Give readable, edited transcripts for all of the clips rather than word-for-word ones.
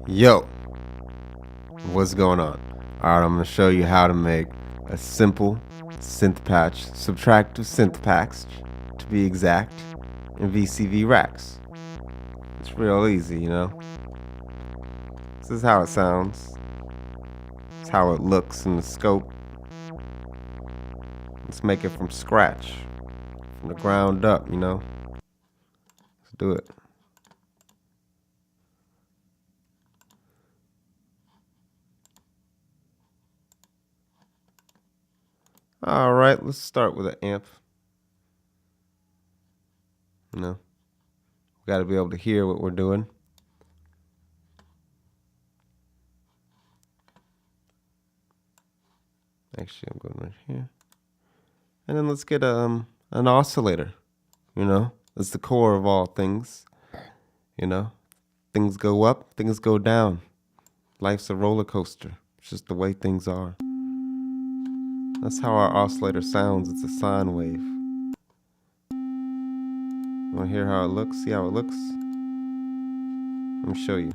Yo, what's going on? Alright, I'm going to show you how to make a simple synth patch, subtractive synth packs to be exact, in VCV racks. It's real easy, you know. This is how it sounds. It's how it looks in the scope. Let's make it from scratch, from the ground up, you know. Let's do it. Alright, let's start with an amp. You know, we got to be able to hear what we're doing. Actually, I'm going right here. And then let's get an oscillator. You know, it's the core of all things. You know, things go up, things go down. Life's a roller coaster. It's just the way things are. That's how our oscillator sounds. It's a sine wave. You want to hear how it looks? See how it looks? Let me show you.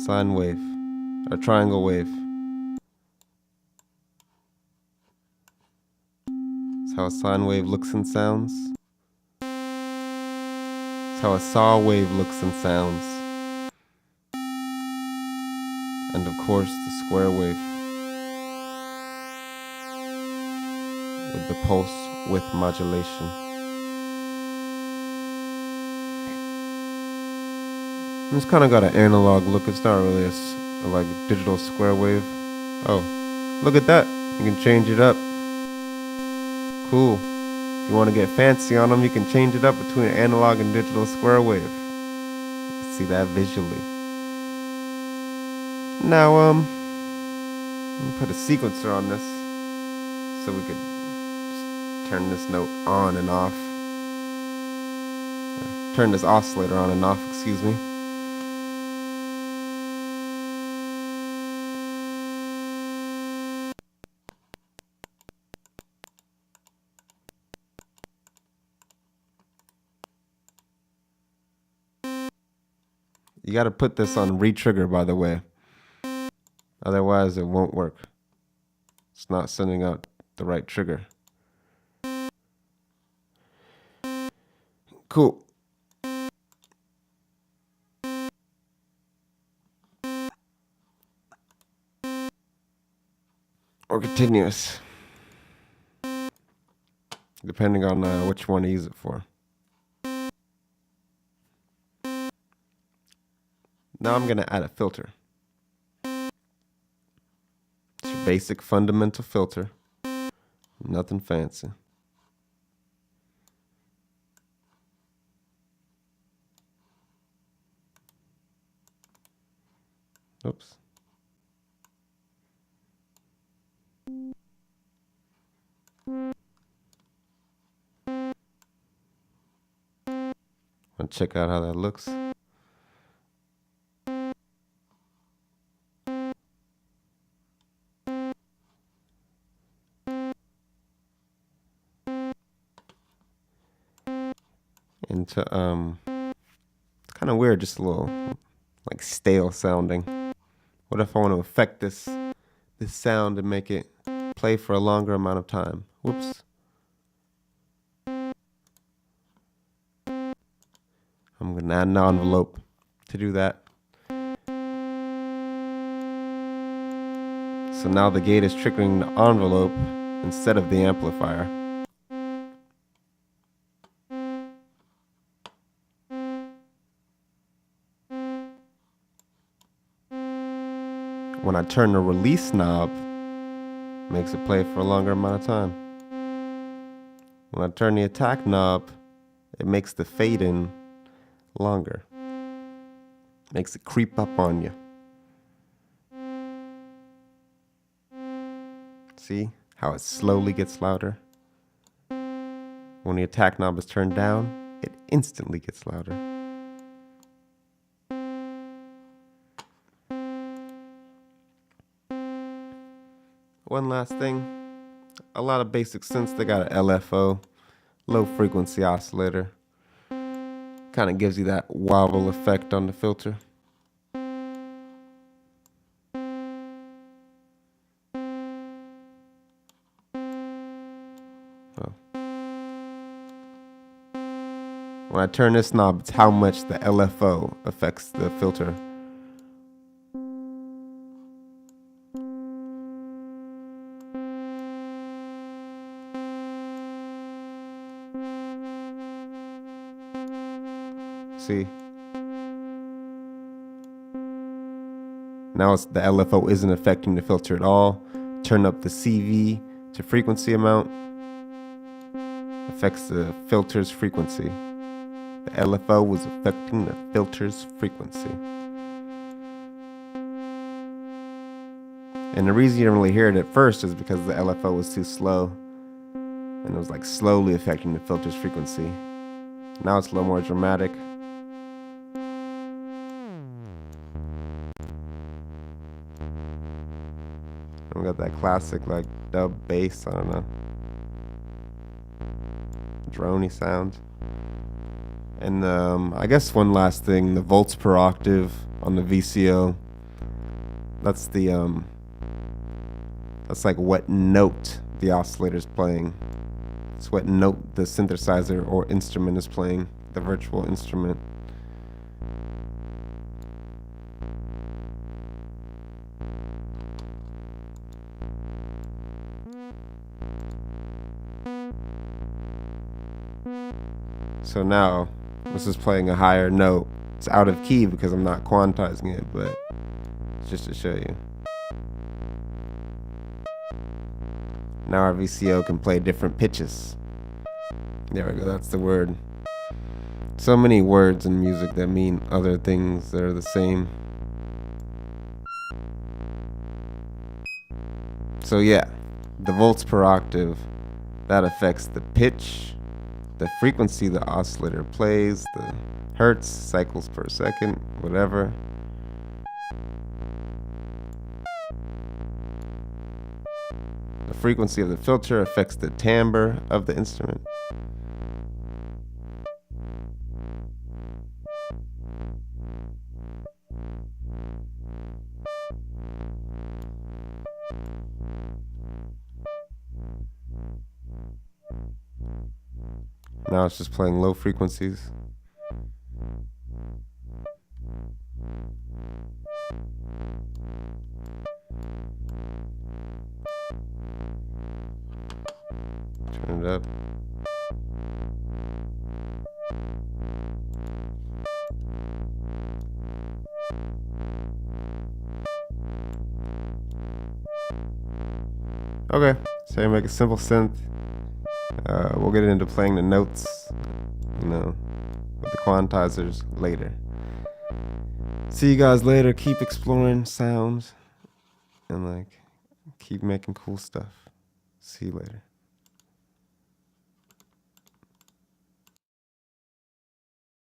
Sine wave, or triangle wave. That's how a sine wave looks and sounds. That's how a saw wave looks and sounds. And of course, the square wave with the pulse width modulation. It's kind of got an analog look. It's not really a like digital square wave. Oh, look at that. You can change it up. Cool. If you want to get fancy on them, you can change it up between analog and digital square wave. See that visually. Now, let me put a sequencer on this so we could just turn this note on and off. Or turn this oscillator on and off, excuse me. You got to put this on re-trigger, by the way. Otherwise, it won't work. It's not sending out the right trigger. Cool. Or continuous. Depending on which one to use it for. Now I'm going to add a filter. It's your basic fundamental filter. Nothing fancy. Oops. I'll check out how that looks. Into it's kind of weird, just a little like stale sounding. What if I want to affect this sound and make it play for a longer amount of time? Whoops. I'm gonna add an envelope to do that. So now the gate is triggering the envelope instead of the amplifier. When I turn the release knob, it makes it play for a longer amount of time. When I turn the attack knob, it makes the fade in longer. Makes it creep up on you. See how it slowly gets louder? When the attack knob is turned down, it instantly gets louder. One last thing, a lot of basic synths, they got an LFO, low frequency oscillator. Kind of gives you that wobble effect on the filter. When I turn this knob, it's how much the LFO affects the filter. See? Now the LFO isn't affecting the filter at all. Turn up the CV to frequency amount. Affects the filter's frequency. The LFO was affecting the filter's frequency. And the reason you didn't really hear it at first is because the LFO was too slow. And it was like slowly affecting the filter's frequency. Now it's a little more dramatic. And we got that classic like dub bass, I don't know, droney sound. And I guess one last thing, the volts per octave on the VCO. That's the that's like what note the oscillator's playing. It's what note the synthesizer or instrument is playing, the virtual instrument. So now this is playing a higher note. It's out of key because I'm not quantizing it, but it's just to show you. Now our VCO can play different pitches. There we go, that's the word. So many words in music that mean other things that are the same. So yeah, the volts per octave, that affects the pitch, the frequency the oscillator plays, the hertz, cycles per second, whatever. The frequency of the filter affects the timbre of the instrument. Now it's just playing low frequencies. Turn it up. Okay, so you make a simple synth. We'll get into playing the notes, you know, with the quantizers later. See you guys later. Keep exploring sounds and like keep making cool stuff. See you later.